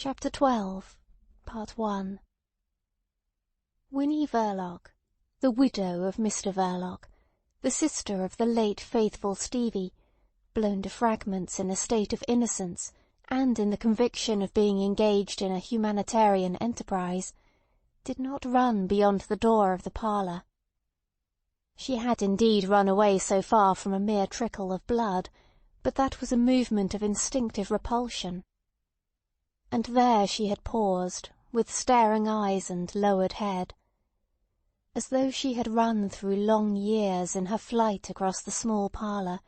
Chapter 12 Part 1 Winnie Verloc, the widow of Mr. Verloc, the sister of the late faithful Stevie, blown to fragments in a state of innocence and in the conviction of being engaged in a humanitarian enterprise, did not run beyond the door of the parlour. She had indeed run away so far from a mere trickle of blood, but that was a movement of instinctive repulsion. And there she had paused, with staring eyes and lowered head. As though she had run through long years in her flight across the small parlour,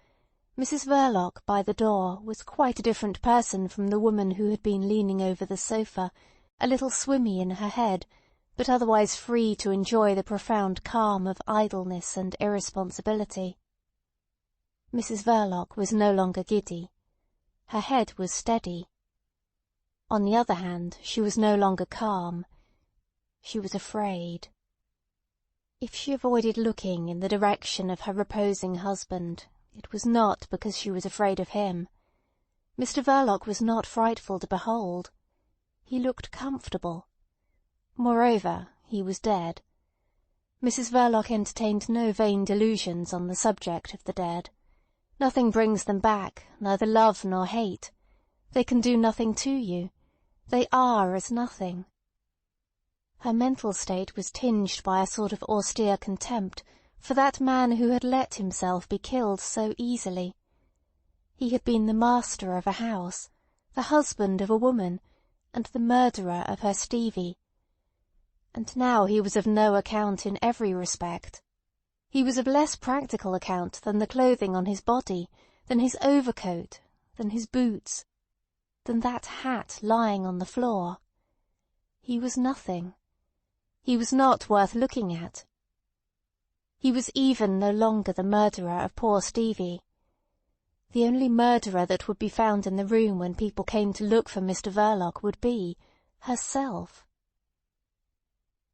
Mrs. Verloc by the door was quite a different person from the woman who had been leaning over the sofa, a little swimmy in her head, but otherwise free to enjoy the profound calm of idleness and irresponsibility. Mrs. Verloc was no longer giddy. Her head was steady. On the other hand, she was no longer calm. She was afraid. If she avoided looking in the direction of her reposing husband, it was not because she was afraid of him. Mr. Verloc was not frightful to behold. He looked comfortable. Moreover, he was dead. Mrs. Verloc entertained no vain delusions on the subject of the dead. Nothing brings them back, neither love nor hate. They can do nothing to you. They are as nothing. Her mental state was tinged by a sort of austere contempt for that man who had let himself be killed so easily. He had been the master of a house, the husband of a woman, and the murderer of her Stevie. And now he was of no account in every respect. He was of less practical account than the clothing on his body, than his overcoat, than his boots, than that hat lying on the floor. He was nothing. He was not worth looking at. He was even no longer the murderer of poor Stevie. The only murderer that would be found in the room when people came to look for Mr. Verloc would be herself.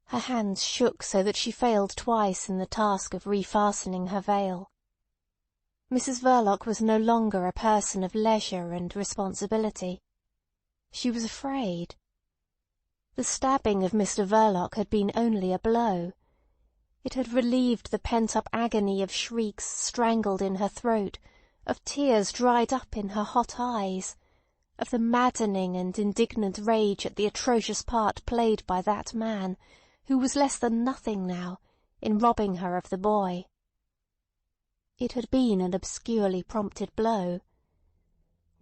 Her hands shook so that she failed twice in the task of refastening her veil. Mrs. Verloc was no longer a person of leisure and responsibility. She was afraid. The stabbing of Mr. Verloc had been only a blow. It had relieved the pent-up agony of shrieks strangled in her throat, of tears dried up in her hot eyes, of the maddening and indignant rage at the atrocious part played by that man, who was less than nothing now, in robbing her of the boy. It had been an obscurely prompted blow.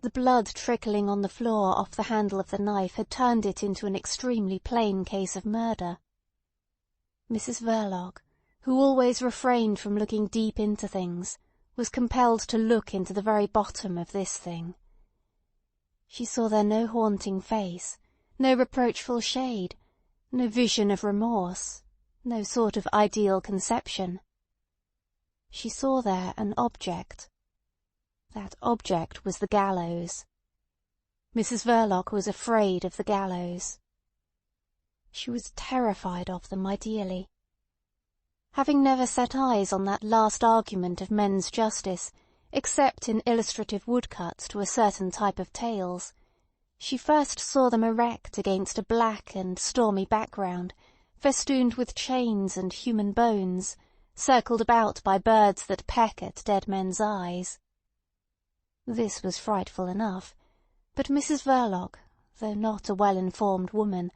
The blood trickling on the floor off the handle of the knife had turned it into an extremely plain case of murder. Mrs. Verloc, who always refrained from looking deep into things, was compelled to look into the very bottom of this thing. She saw there no haunting face, no reproachful shade, no vision of remorse, no sort of ideal conception. She saw there an object. That object was the gallows. Mrs. Verloc was afraid of the gallows. She was terrified of them ideally. Having never set eyes on that last argument of men's justice, except in illustrative woodcuts to a certain type of tales, she first saw them erect against a black and stormy background, festooned with chains and human bones, circled about by birds that peck at dead men's eyes. This was frightful enough, but Mrs. Verloc, though not a well-informed woman,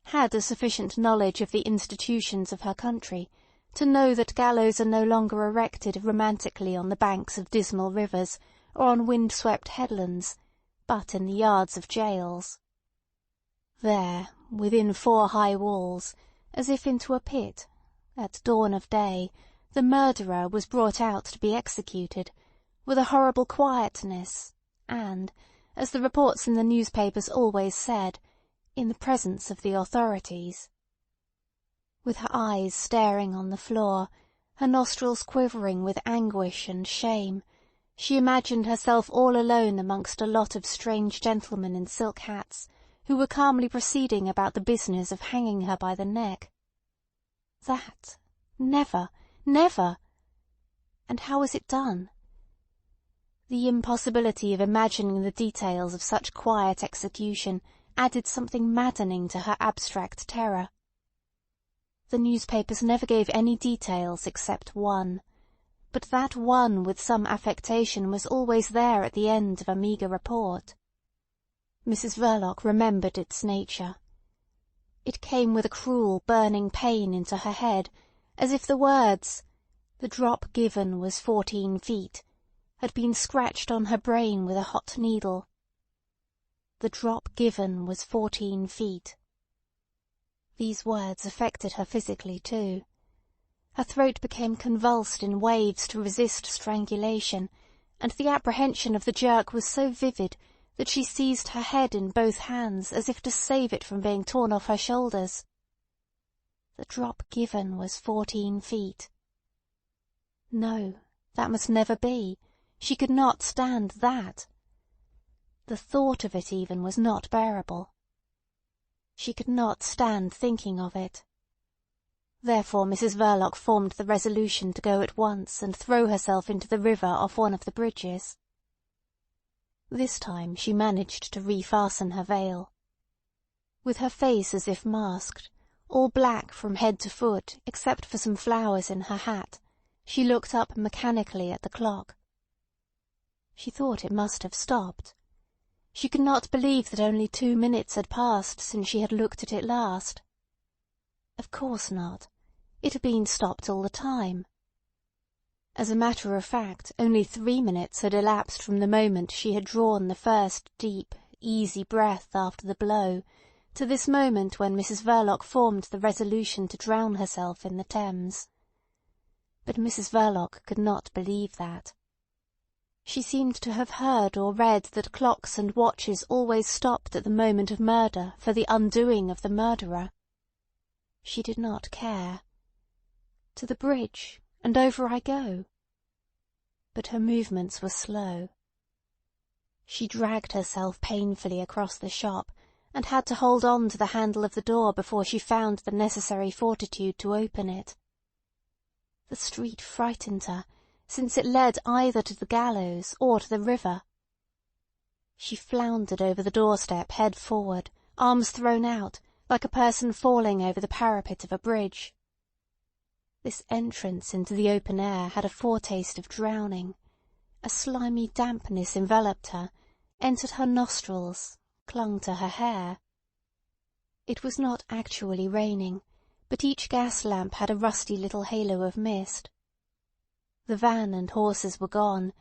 had a sufficient knowledge of the institutions of her country to know that gallows are no longer erected romantically on the banks of dismal rivers or on wind-swept headlands, but in the yards of jails. There, within 4 high walls, as if into a pit, at dawn of day, the murderer was brought out to be executed, with a horrible quietness, and, as the reports in the newspapers always said, in the presence of the authorities. With her eyes staring on the floor, her nostrils quivering with anguish and shame, she imagined herself all alone amongst a lot of strange gentlemen in silk hats, who were calmly proceeding about the business of hanging her by the neck. That! Never! Never! And how was it done? The impossibility of imagining the details of such quiet execution added something maddening to her abstract terror. The newspapers never gave any details except one, but that one with some affectation was always there at the end of a meagre report. Mrs Verloc remembered its nature. It came with a cruel burning pain into her head, as if the words, "The drop given was 14 feet," had been scratched on her brain with a hot needle. The drop given was 14 feet. These words affected her physically too. Her throat became convulsed in waves to resist strangulation, and the apprehension of the jerk was so vivid that she seized her head in both hands as if to save it from being torn off her shoulders. The drop given was 14 feet. No, that must never be. She could not stand that. The thought of it even was not bearable. She could not stand thinking of it. Therefore Mrs Verloc formed the resolution to go at once and throw herself into the river off one of the bridges. This time she managed to refasten her veil. With her face as if masked, all black from head to foot except for some flowers in her hat, she looked up mechanically at the clock. She thought it must have stopped. She could not believe that only 2 minutes had passed since she had looked at it last. Of course not. It had been stopped all the time. As a matter of fact, only 3 minutes had elapsed from the moment she had drawn the first deep, easy breath after the blow, to this moment when Mrs Verloc formed the resolution to drown herself in the Thames. But Mrs Verloc could not believe that. She seemed to have heard or read that clocks and watches always stopped at the moment of murder for the undoing of the murderer. She did not care. To the bridge, and over I go. But her movements were slow. She dragged herself painfully across the shop, and had to hold on to the handle of the door before she found the necessary fortitude to open it. The street frightened her, since it led either to the gallows or to the river. She floundered over the doorstep head forward, arms thrown out, like a person falling over the parapet of a bridge. This entrance into the open air had a foretaste of drowning. A slimy dampness enveloped her, entered her nostrils, clung to her hair. It was not actually raining, but each gas lamp had a rusty little halo of mist. The van and horses were gone,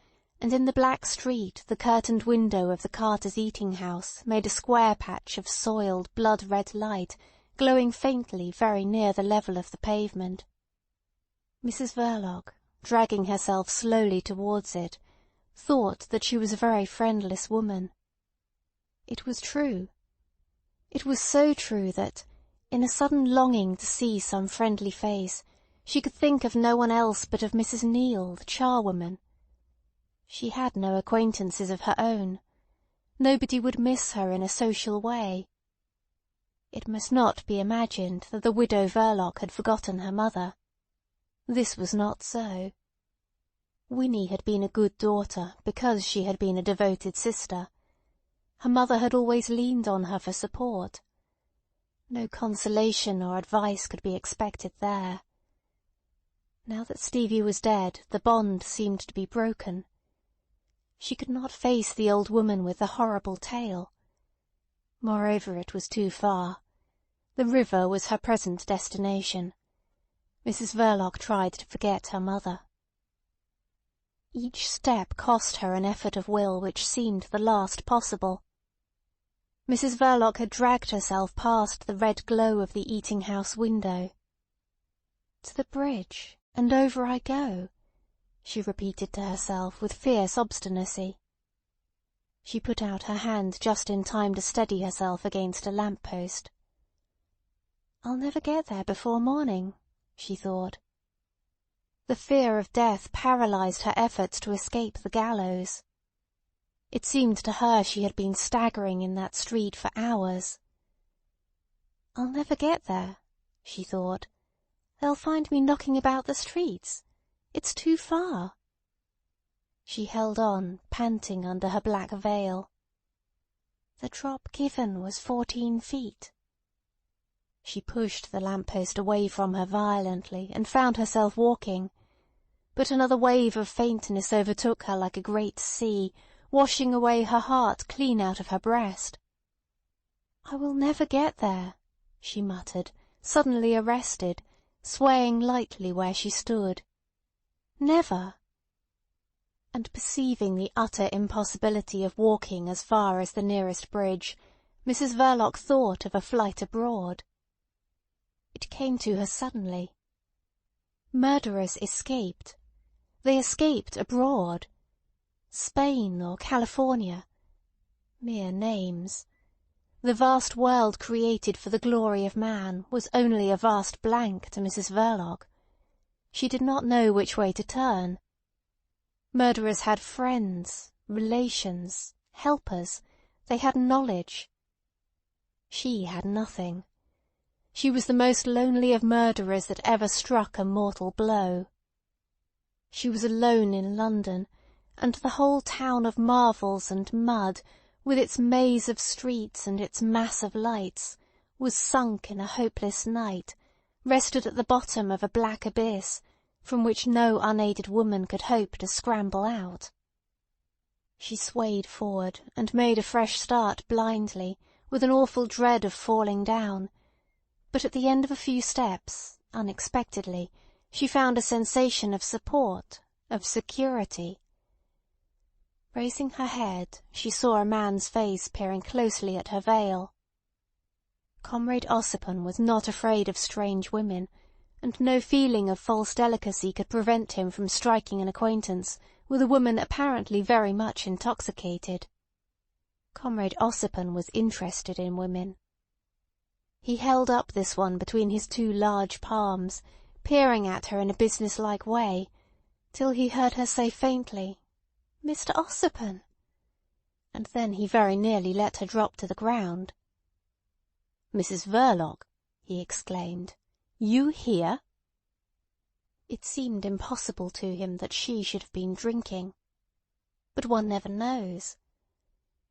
and in the black street the curtained window of the carter's eating-house made a square patch of soiled blood-red light glowing faintly very near the level of the pavement. Mrs Verloc, dragging herself slowly towards it, thought that she was a very friendless woman. It was true. It was so true that, in a sudden longing to see some friendly face, she could think of no one else but of Mrs Neale, the charwoman. She had no acquaintances of her own. Nobody would miss her in a social way. It must not be imagined that the widow Verloc had forgotten her mother. This was not so. Winnie had been a good daughter because she had been a devoted sister. Her mother had always leaned on her for support. No consolation or advice could be expected there. Now that Stevie was dead, the bond seemed to be broken. She could not face the old woman with the horrible tale. Moreover, it was too far. The river was her present destination. Mrs Verloc tried to forget her mother. Each step cost her an effort of will which seemed the last possible. Mrs Verloc had dragged herself past the red glow of the eating-house window. "To the bridge, and over I go," she repeated to herself with fierce obstinacy. She put out her hand just in time to steady herself against a lamp-post. "I'll never get there before morning," she thought. The fear of death paralysed her efforts to escape the gallows. It seemed to her she had been staggering in that street for hours. "I'll never get there," she thought. "They'll find me knocking about the streets. It's too far." She held on, panting under her black veil. The drop given was 14 feet. She pushed the lamp-post away from her violently and found herself walking. But another wave of faintness overtook her like a great sea, washing away her heart clean out of her breast. "I will never get there," she muttered, suddenly arrested, swaying lightly where she stood. "Never." And perceiving the utter impossibility of walking as far as the nearest bridge, Mrs Verloc thought of a flight abroad. It came to her suddenly. Murderers escaped. They escaped abroad. Spain or California. Mere names. The vast world created for the glory of man was only a vast blank to Mrs Verloc. She did not know which way to turn. Murderers had friends, relations, helpers. They had knowledge. She had nothing. She was the most lonely of murderers that ever struck a mortal blow. She was alone in London, and the whole town of marvels and mud, with its maze of streets and its mass of lights, was sunk in a hopeless night, rested at the bottom of a black abyss, from which no unaided woman could hope to scramble out. She swayed forward and made a fresh start blindly, with an awful dread of falling down, but at the end of a few steps, unexpectedly, she found a sensation of support, of security. Raising her head, she saw a man's face peering closely at her veil. Comrade Ossipon was not afraid of strange women, and no feeling of false delicacy could prevent him from striking an acquaintance with a woman apparently very much intoxicated. Comrade Ossipon was interested in women. He held up this one between his two large palms, peering at her in a business-like way, till he heard her say faintly, "Mr. Ossipon," and then he very nearly let her drop to the ground. "Mrs Verloc," he exclaimed, "you here?" It seemed impossible to him that she should have been drinking. But one never knows.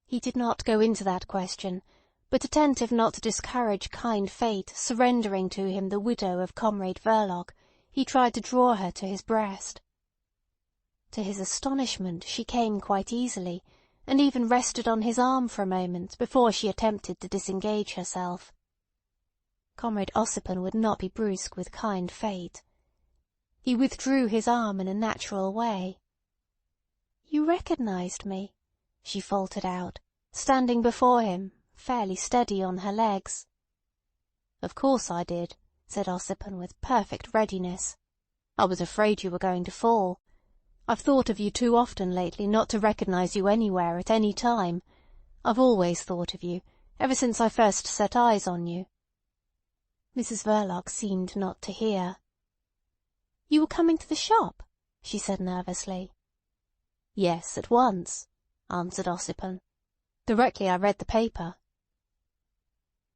He did not go into that question, but attentive not to discourage kind fate surrendering to him the widow of Comrade Verloc, he tried to draw her to his breast. To his astonishment she came quite easily, and even rested on his arm for a moment before she attempted to disengage herself. Comrade Ossipon would not be brusque with kind fate. He withdrew his arm in a natural way. "You recognized me," she faltered out, standing before him, fairly steady on her legs. "Of course I did," said Ossipon with perfect readiness. "I was afraid you were going to fall. I've thought of you too often lately not to recognize you anywhere at any time. I've always thought of you, ever since I first set eyes on you." Mrs Verloc seemed not to hear. "You were coming to the shop?" she said nervously. "Yes, at once," answered Ossipon. "Directly I read the paper."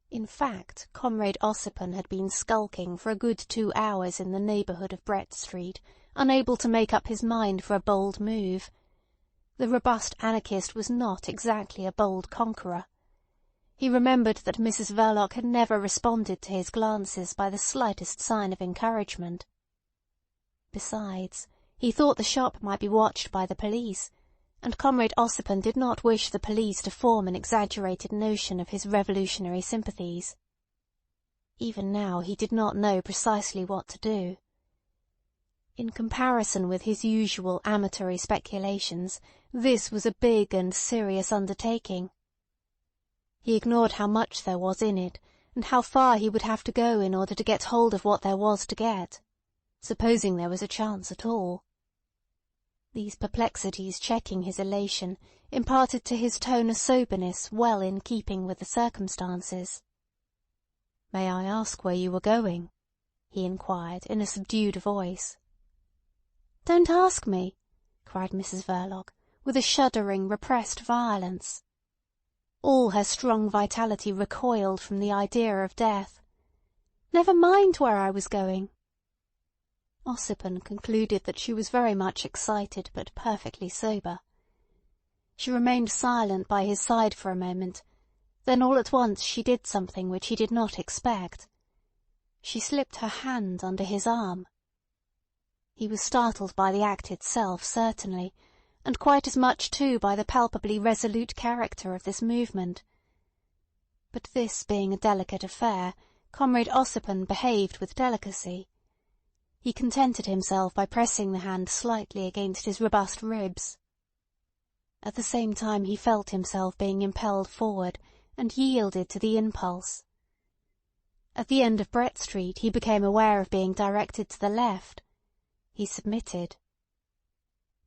In fact, Comrade Ossipon had been skulking for a good 2 hours in the neighbourhood of Brett Street, unable to make up his mind for a bold move. The robust anarchist was not exactly a bold conqueror. He remembered that Mrs Verloc had never responded to his glances by the slightest sign of encouragement. Besides, he thought the shop might be watched by the police, and Comrade Ossipon did not wish the police to form an exaggerated notion of his revolutionary sympathies. Even now he did not know precisely what to do. In comparison with his usual amatory speculations, this was a big and serious undertaking. He ignored how much there was in it, and how far he would have to go in order to get hold of what there was to get, supposing there was a chance at all. These perplexities checking his elation imparted to his tone a soberness well in keeping with the circumstances. "May I ask where you were going?" he inquired in a subdued voice. "Don't ask me," cried Mrs Verloc, with a shuddering, repressed violence. All her strong vitality recoiled from the idea of death. "Never mind where I was going." Ossipon concluded that she was very much excited but perfectly sober. She remained silent by his side for a moment, Then all at once she did something which he did not expect. She slipped her hand under his arm. He was startled by the act itself, certainly, and quite as much too by the palpably resolute character of this movement. But this being a delicate affair, Comrade Ossipon behaved with delicacy. He contented himself by pressing the hand slightly against his robust ribs. At the same time he felt himself being impelled forward, and yielded to the impulse. At the end of Brett Street he became aware of being directed to the left. He submitted.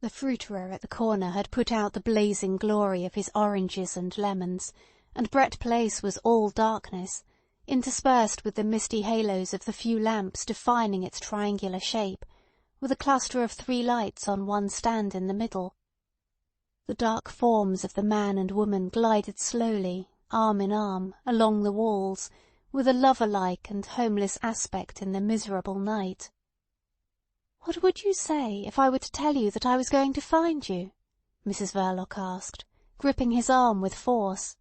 The fruiterer at the corner had put out the blazing glory of his oranges and lemons, and Brett Place was all darkness, interspersed with the misty halos of the few lamps defining its triangular shape, with a cluster of 3 lights on one stand in the middle. The dark forms of the man and woman glided slowly, arm in arm, along the walls, with a lover-like and homeless aspect in the miserable night. "What would you say if I were to tell you that I was going to find you?" Mrs Verloc asked, gripping his arm with force.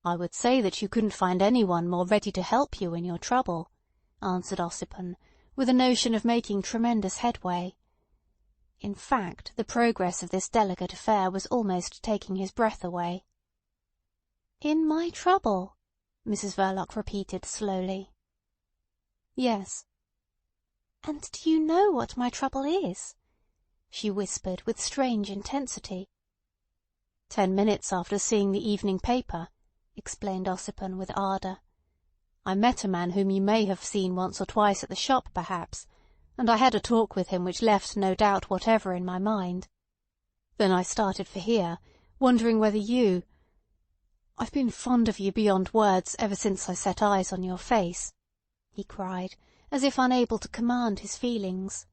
"I would say that you couldn't find anyone more ready to help you in your trouble," answered Ossipon, with a notion of making tremendous headway. In fact, the progress of this delicate affair was almost taking his breath away. "In my trouble?" Mrs Verloc repeated slowly. "Yes." "And do you know what my trouble is?" she whispered with strange intensity. 10 minutes after seeing the evening paper," explained Ossipon with ardour. "I met a man whom you may have seen once or twice at the shop, perhaps, and I had a talk with him which left no doubt whatever in my mind. Then I started for here, wondering whether you— I've been fond of you beyond words ever since I set eyes on your face," he cried, as if unable to command his feelings.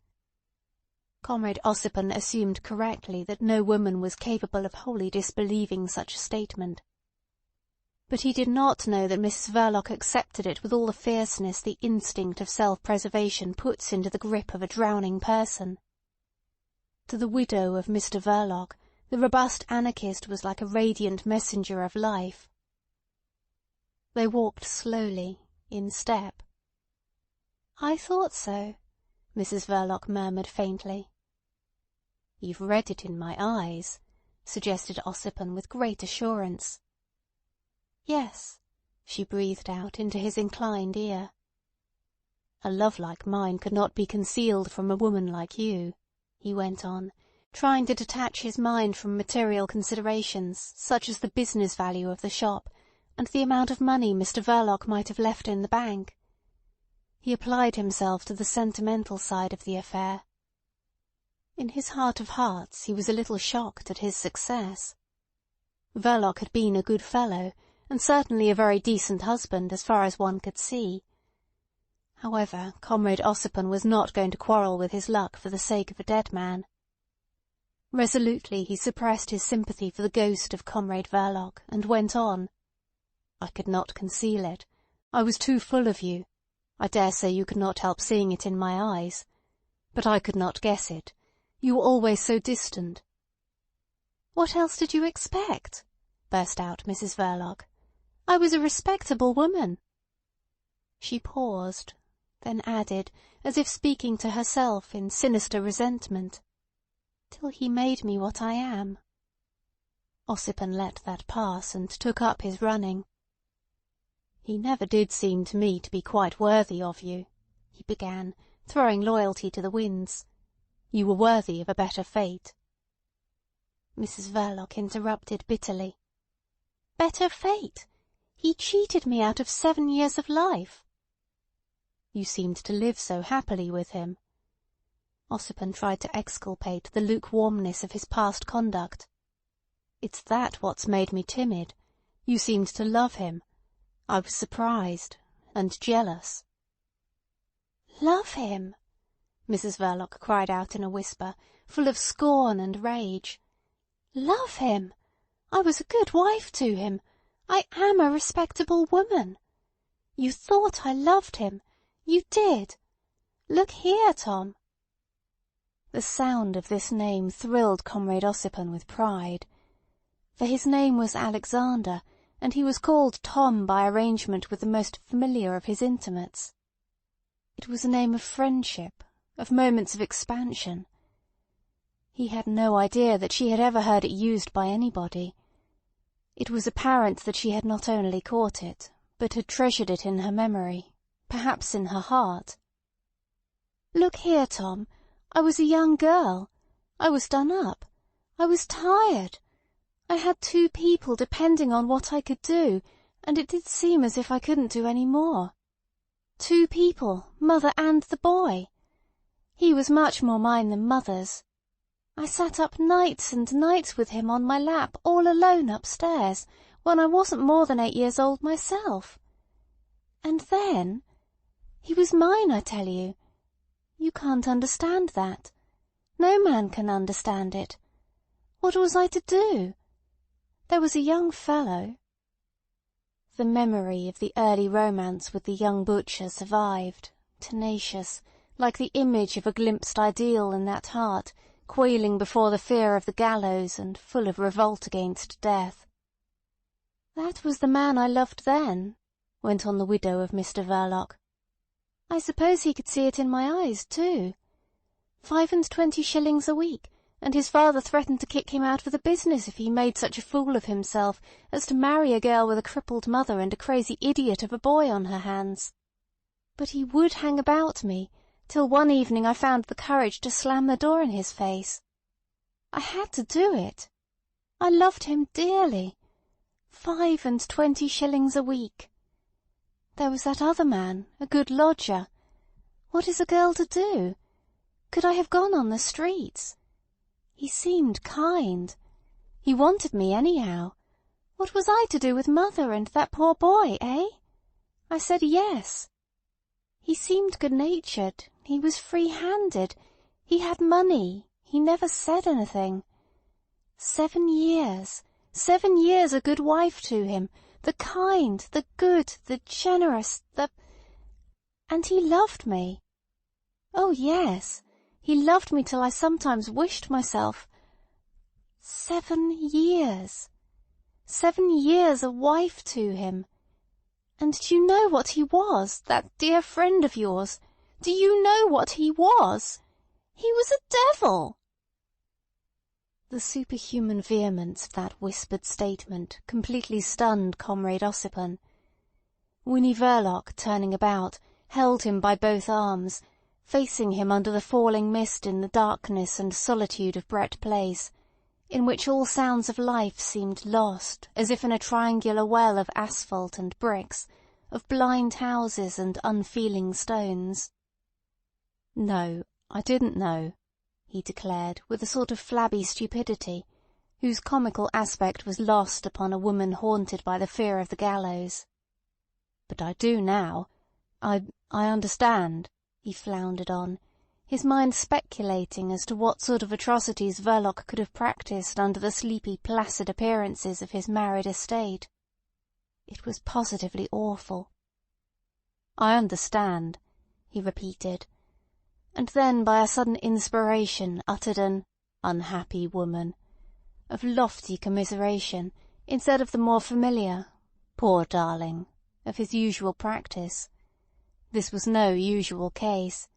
Comrade Ossipon assumed correctly that no woman was capable of wholly disbelieving such a statement. But he did not know that Mrs Verloc accepted it with all the fierceness the instinct of self-preservation puts into the grip of a drowning person. To the widow of Mr Verloc, the robust anarchist was like a radiant messenger of life. They walked slowly, in step. "I thought so," Mrs Verloc murmured faintly. "You've read it in my eyes," suggested Ossipon with great assurance. "Yes," she breathed out into his inclined ear. "A love like mine could not be concealed from a woman like you," he went on, trying to detach his mind from material considerations such as the business value of the shop and the amount of money Mr Verloc might have left in the bank. He applied himself to the sentimental side of the affair. In his heart of hearts he was a little shocked at his success. Verloc had been a good fellow, and certainly a very decent husband as far as one could see. However, Comrade Ossipon was not going to quarrel with his luck for the sake of a dead man. Resolutely he suppressed his sympathy for the ghost of Comrade Verloc, and went on. "I could not conceal it. I was too full of you. I dare say you could not help seeing it in my eyes. But I could not guess it. You were always so distant." "What else did you expect?" burst out Mrs Verloc. "I was a respectable woman." She paused, then added, as if speaking to herself in sinister resentment, "Till he made me what I am." Ossipon let that pass and took up his running. "He never did seem to me to be quite worthy of you," he began, throwing loyalty to the winds. "You were worthy of a better fate." Mrs Verloc interrupted bitterly. "Better fate? He cheated me out of 7 years of life." "You seemed to live so happily with him." Ossipon tried to exculpate the lukewarmness of his past conduct. "It's that what's made me timid. You seemed to love him. I was surprised and jealous." "Love him!" Mrs Verloc cried out in a whisper, full of scorn and rage. "Love him! I was a good wife to him. I am a respectable woman. You thought I loved him. You did. Look here, Tom." The sound of this name thrilled Comrade Ossipon with pride. For his name was Alexander, and he was called Tom by arrangement with the most familiar of his intimates. It was a name of friendship, of moments of expansion. He had no idea that she had ever heard it used by anybody. It was apparent that she had not only caught it, but had treasured it in her memory, perhaps in her heart. "Look here, Tom, I was a young girl. I was done up. I was tired. I had 2 people depending on what I could do, and it did seem as if I couldn't do any more. 2 people, mother and the boy. He was much more mine than mother's. I sat up nights and nights with him on my lap, all alone upstairs, when I wasn't more than 8 years old myself. And then... he was mine, I tell you. You can't understand that. No man can understand it. What was I to do? There was a young fellow—" The memory of the early romance with the young butcher survived, tenacious, like the image of a glimpsed ideal in that heart, quailing before the fear of the gallows and full of revolt against death. "That was the man I loved then," went on the widow of Mr Verloc. "I suppose he could see it in my eyes, too. 25 shillings a week, and his father threatened to kick him out of the business if he made such a fool of himself as to marry a girl with a crippled mother and a crazy idiot of a boy on her hands. But he would hang about me, till one evening I found the courage to slam the door in his face. I had to do it. I loved him dearly. 25 shillings a week. There was that other man, a good lodger. What is a girl to do? Could I have gone on the streets? He seemed kind. He wanted me anyhow. What was I to do with mother and that poor boy, eh? I said yes. He seemed good-natured. He was free-handed. He had money. He never said anything. 7 years. 7 years a good wife to him. The kind, the good, the generous, the... And he loved me. Oh, yes. He loved me till I sometimes wished myself... 7 years. 7 years a wife to him. And do you know what he was, that dear friend of yours? Do you know what he was? He was a devil!" The superhuman vehemence of that whispered statement completely stunned Comrade Ossipon. Winnie Verloc, turning about, held him by both arms, facing him under the falling mist in the darkness and solitude of Brett Place, in which all sounds of life seemed lost, as if in a triangular well of asphalt and bricks, of blind houses and unfeeling stones. "No, I didn't know," he declared, with a sort of flabby stupidity, whose comical aspect was lost upon a woman haunted by the fear of the gallows. "But I do now. I understand," he floundered on, his mind speculating as to what sort of atrocities Verloc could have practised under the sleepy, placid appearances of his married estate. It was positively awful. "I understand," he repeated, and then by a sudden inspiration uttered an "unhappy woman" of lofty commiseration, instead of the more familiar "poor darling" of his usual practice. This was no usual case.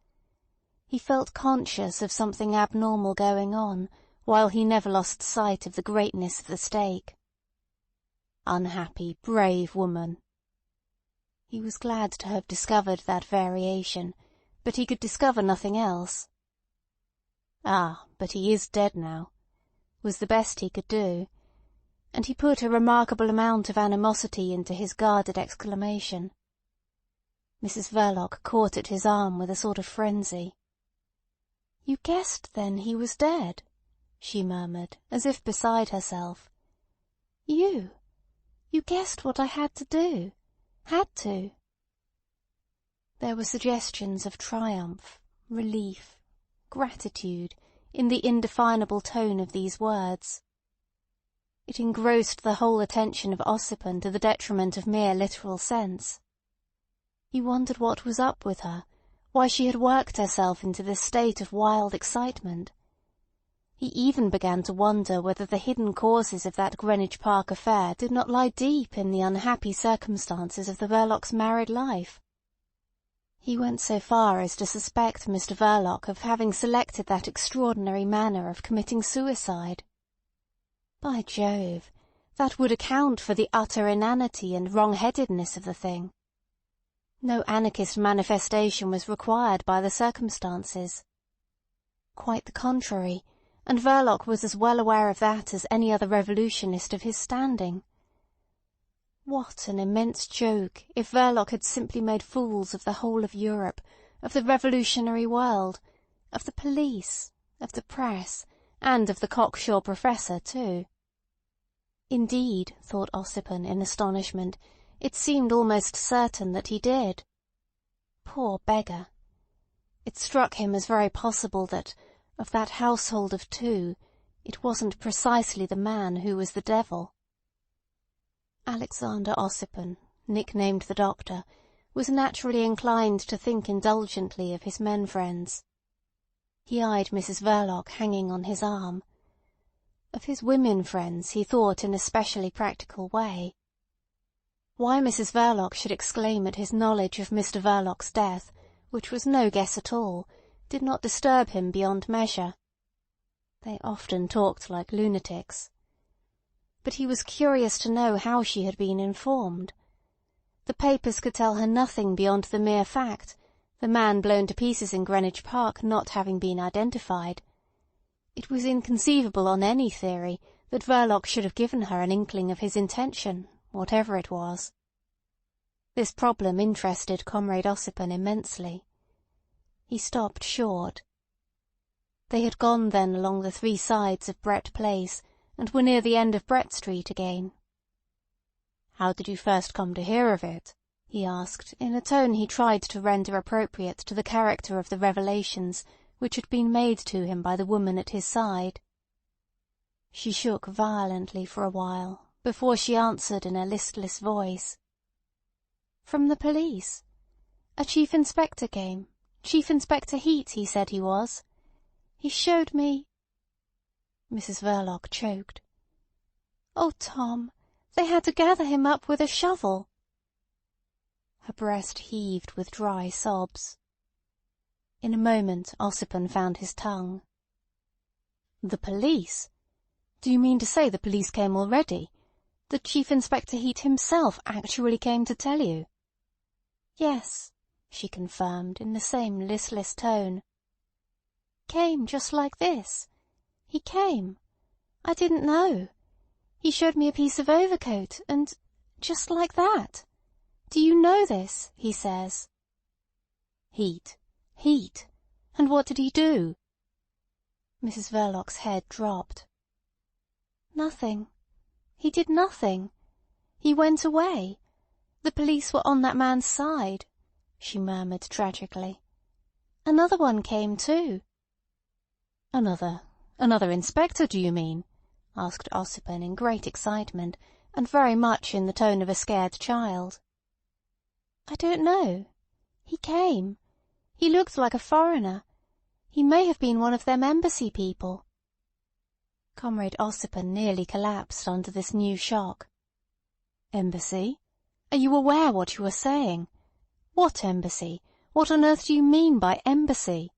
He felt conscious of something abnormal going on, while he never lost sight of the greatness of the stake. Unhappy, brave woman. He was glad to have discovered that variation, but he could discover nothing else. "Ah, but he is dead now," was the best he could do, and he put a remarkable amount of animosity into his guarded exclamation. Mrs Verloc caught at his arm with a sort of frenzy. "You guessed, then, he was dead?" she murmured, as if beside herself. "You guessed what I had to do. Had to." There were suggestions of triumph, relief, gratitude in the indefinable tone of these words. It engrossed the whole attention of Ossipon to the detriment of mere literal sense. He wondered what was up with her, why she had worked herself into this state of wild excitement. He even began to wonder whether the hidden causes of that Greenwich Park affair did not lie deep in the unhappy circumstances of the Verlocs' married life. He went so far as to suspect Mr. Verloc of having selected that extraordinary manner of committing suicide. By Jove, that would account for the utter inanity and wrong-headedness of the thing. No anarchist manifestation was required by the circumstances. Quite the contrary, and Verloc was as well aware of that as any other revolutionist of his standing. What an immense joke if Verloc had simply made fools of the whole of Europe, of the revolutionary world, of the police, of the press, and of the cocksure professor too. Indeed, thought Ossipon in astonishment, it seemed almost certain that he did. Poor beggar! It struck him as very possible that, of that household of two, it wasn't precisely the man who was the devil. Alexander Ossipon, nicknamed the Doctor, was naturally inclined to think indulgently of his men friends. He eyed Mrs. Verloc hanging on his arm. Of his women friends he thought in a specially practical way. Why Mrs. Verloc should exclaim at his knowledge of Mr. Verloc's death, which was no guess at all, did not disturb him beyond measure. They often talked like lunatics. But he was curious to know how she had been informed. The papers could tell her nothing beyond the mere fact, the man blown to pieces in Greenwich Park not having been identified. It was inconceivable on any theory that Verloc should have given her an inkling of his intention, whatever it was. This problem interested Comrade Ossipon immensely. He stopped short. They had gone then along the three sides of Brett Place, and were near the end of Brett Street again. "How did you first come to hear of it?" he asked, in a tone he tried to render appropriate to the character of the revelations which had been made to him by the woman at his side. She shook violently for a while, before she answered in a listless voice. "From the police. A chief inspector came. Chief Inspector Heat, he said he was. He showed me—" Mrs. Verloc choked. "Oh, Tom, they had to gather him up with a shovel." Her breast heaved with dry sobs. In a moment Ossipon found his tongue. "The police? Do you mean to say the police came already? The Chief Inspector Heat himself actually came to tell you?" "Yes," she confirmed in the same listless tone. "Came just like this. He came. I didn't know. He showed me a piece of overcoat, and just like that. 'Do you know this?' he says." Heat. Heat. And what did he do?" Mrs. Verloc's head dropped. "Nothing. He did nothing. He went away. The police were on that man's side," she murmured tragically. "Another one came too." Another inspector, do you mean?" asked Ossipon in great excitement, and very much in the tone of a scared child. "I don't know. He came. He looked like a foreigner. He may have been one of them embassy people." Comrade Ossipon nearly collapsed under this new shock. "Embassy? Are you aware what you are saying? What embassy? What on earth do you mean by embassy?"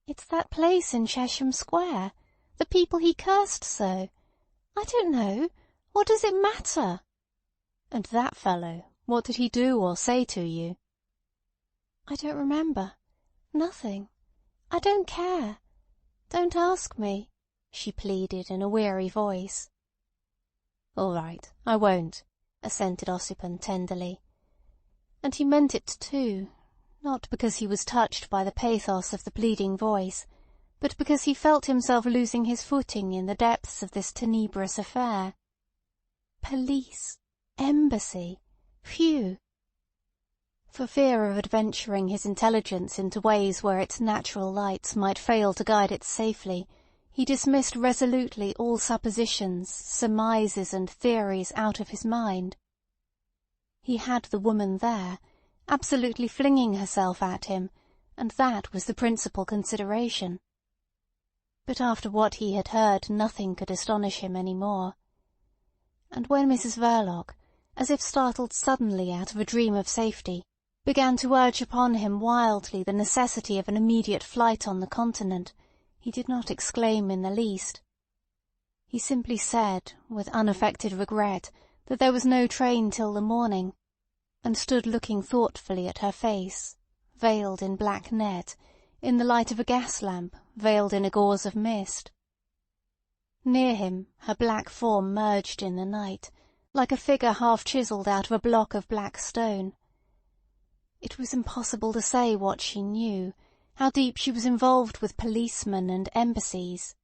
"It's that place in Chesham Square. The people he cursed so. I don't know. What does it matter?" "And that fellow, what did he do or say to you?" "I don't remember. Nothing. I don't care. Don't ask me," she pleaded in a weary voice. "All right, I won't," assented Ossipon tenderly. And he meant it too, not because he was touched by the pathos of the pleading voice, but because he felt himself losing his footing in the depths of this tenebrous affair. Police. Embassy. Phew! For fear of adventuring his intelligence into ways where its natural lights might fail to guide it safely, he dismissed resolutely all suppositions, surmises, and theories out of his mind. He had the woman there, absolutely flinging herself at him, and that was the principal consideration. But after what he had heard nothing could astonish him any more. And when Mrs Verloc, as if startled suddenly out of a dream of safety, began to urge upon him wildly the necessity of an immediate flight on the continent, he did not exclaim in the least. He simply said, with unaffected regret, that there was no train till the morning, and stood looking thoughtfully at her face, veiled in black net, in the light of a gas lamp veiled in a gauze of mist. Near him her black form merged in the night, like a figure half-chiselled out of a block of black stone. It was impossible to say what she knew, how deep she was involved with policemen and embassies.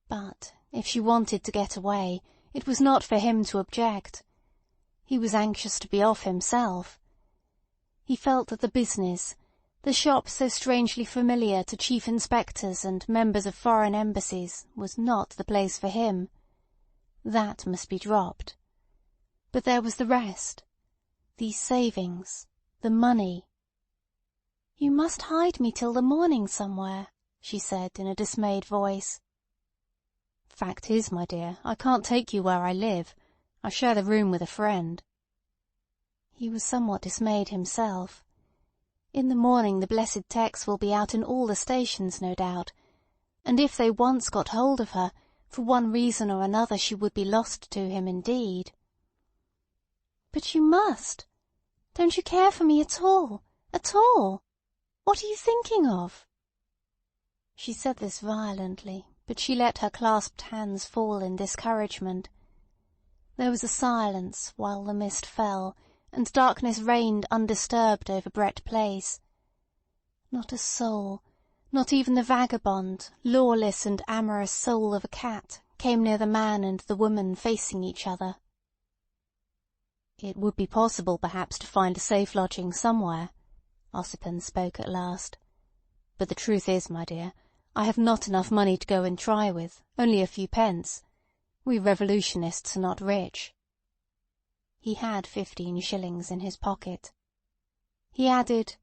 But if she wanted to get away, it was not for him to object. He was anxious to be off himself. He felt that the business, the shop so strangely familiar to chief inspectors and members of foreign embassies, was not the place for him. That must be dropped. But there was the rest. These savings, the money. "You must hide me till the morning somewhere," she said in a dismayed voice. "Fact is, my dear, I can't take you where I live. I share the room with a friend." He was somewhat dismayed himself. In the morning the blessed Tex will be out in all the stations, no doubt, and if they once got hold of her, for one reason or another she would be lost to him indeed. "But you must. Don't you care for me at all? At all? What are you thinking of?" She said this violently, but she let her clasped hands fall in discouragement. There was a silence while the mist fell, and darkness reigned undisturbed over Brett Place. Not a soul, not even the vagabond, lawless and amorous soul of a cat, came near the man and the woman facing each other. "It would be possible perhaps to find a safe lodging somewhere," Ossipon spoke at last. "But the truth is, my dear, I have not enough money to go and try with, only a few pence. We revolutionists are not rich." He had 15 shillings in his pocket. He added,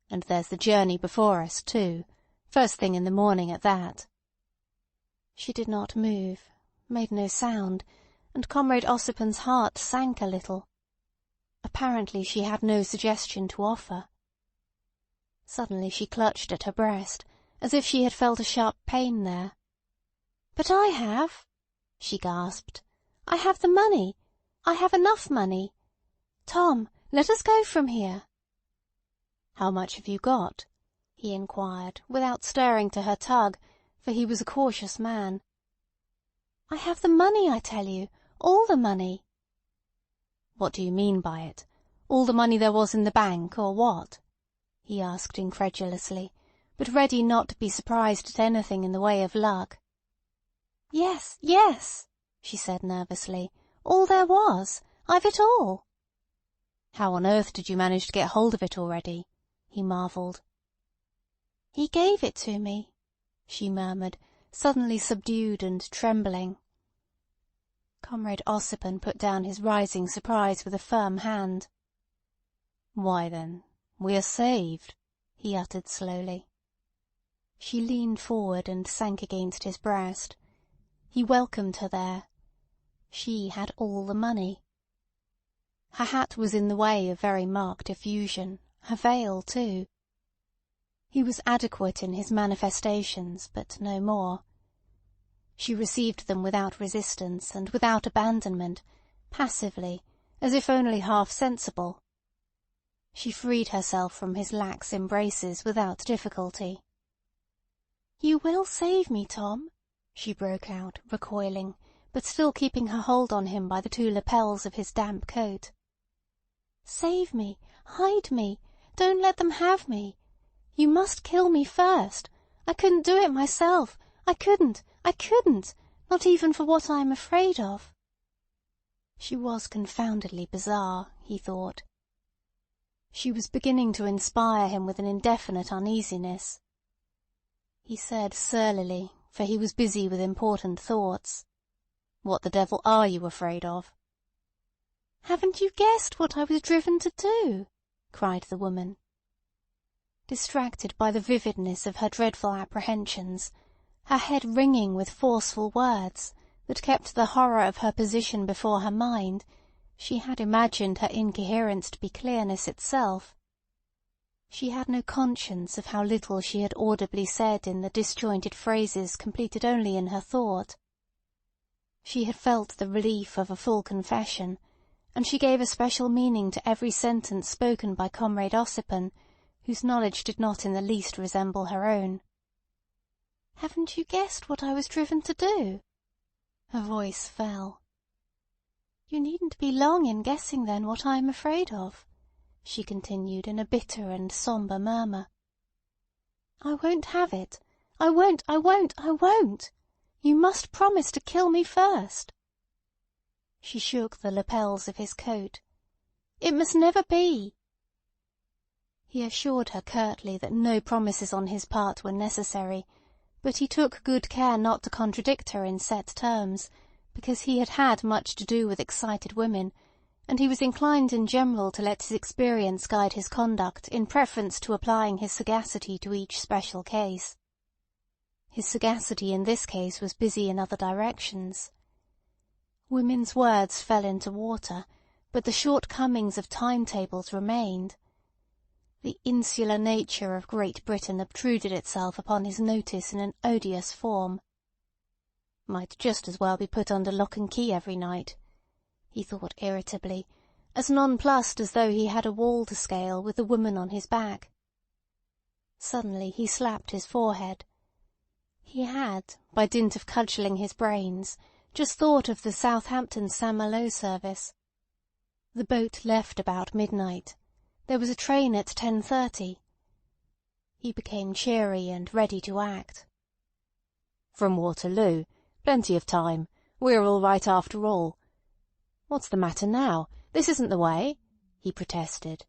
"And there's the journey before us, too. First thing in the morning at that." She did not move, made no sound, and Comrade Ossipon's heart sank a little. Apparently she had no suggestion to offer. Suddenly she clutched at her breast, as if she had felt a sharp pain there. "But I have," she gasped. "I have the money. I have enough money. Tom, let us go from here." "How much have you got?" he inquired, without stirring to her tug, for he was a cautious man. "I have the money, I tell you, all the money." "What do you mean by it? All the money there was in the bank, or what?" he asked incredulously, but ready not to be surprised at anything in the way of luck. "Yes, yes," she said nervously. "All there was. I've it all." "How on earth did you manage to get hold of it already?" he marvelled. "He gave it to me," she murmured, suddenly subdued and trembling. Comrade Ossipon put down his rising surprise with a firm hand. "Why then, we are saved," he uttered slowly. She leaned forward and sank against his breast. He welcomed her there. She had all the money. Her hat was in the way of very marked effusion, her veil too. He was adequate in his manifestations, but no more. She received them without resistance and without abandonment, passively, as if only half sensible. She freed herself from his lax embraces without difficulty. "You will save me, Tom?" she broke out, recoiling, but still keeping her hold on him by the 2 lapels of his damp coat. "Save me! Hide me! Don't let them have me! You must kill me first! I couldn't do it myself! I couldn't! Not even for what I am afraid of." She was confoundedly bizarre, he thought. She was beginning to inspire him with an indefinite uneasiness. He said surlily, for he was busy with important thoughts, "What the devil are you afraid of?" "Haven't you guessed what I was driven to do?" cried the woman. Distracted by the vividness of her dreadful apprehensions, her head ringing with forceful words that kept the horror of her position before her mind. She had imagined her incoherence to be clearness itself. She had no conscience of how little she had audibly said in the disjointed phrases completed only in her thought. She had felt the relief of a full confession, and she gave a special meaning to every sentence spoken by Comrade Ossipon, whose knowledge did not in the least resemble her own. "Haven't you guessed what I was driven to do?" Her voice fell. "You needn't be long in guessing then what I am afraid of," she continued in a bitter and sombre murmur. "I won't have it. I won't, I won't, I won't! You must promise to kill me first." She shook the lapels of his coat. "It must never be." He assured her curtly that no promises on his part were necessary, but he took good care not to contradict her in set terms, because he had had much to do with excited women, and he was inclined in general to let his experience guide his conduct in preference to applying his sagacity to each special case. His sagacity in this case was busy in other directions. Women's words fell into water, but the shortcomings of timetables remained. The insular nature of Great Britain obtruded itself upon his notice in an odious form. "Might just as well be put under lock and key every night," he thought irritably, as nonplussed as though he had a wall to scale with the woman on his back. Suddenly he slapped his forehead. He had, by dint of cudgelling his brains, just thought of the Southampton St. Malo service. The boat left about midnight. There was a train at 10:30. He became cheery and ready to act. "From Waterloo. Plenty of time. We're all right after all. What's the matter now? This isn't the way," he protested.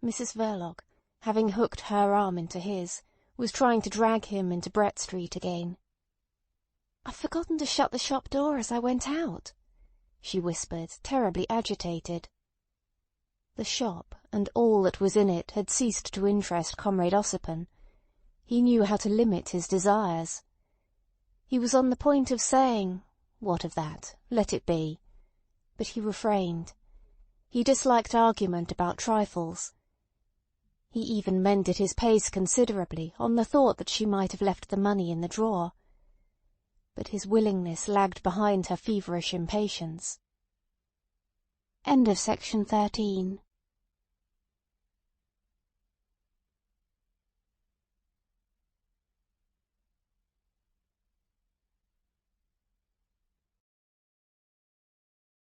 Mrs Verloc, having hooked her arm into his, was trying to drag him into Brett Street again. "I've forgotten to shut the shop door as I went out," she whispered, terribly agitated. The shop and all that was in it had ceased to interest Comrade Ossipon. He knew how to limit his desires. He was on the point of saying, "What of that? Let it be." But he refrained. He disliked argument about trifles. He even mended his pace considerably on the thought that she might have left the money in the drawer. But his willingness lagged behind her feverish impatience. Section 13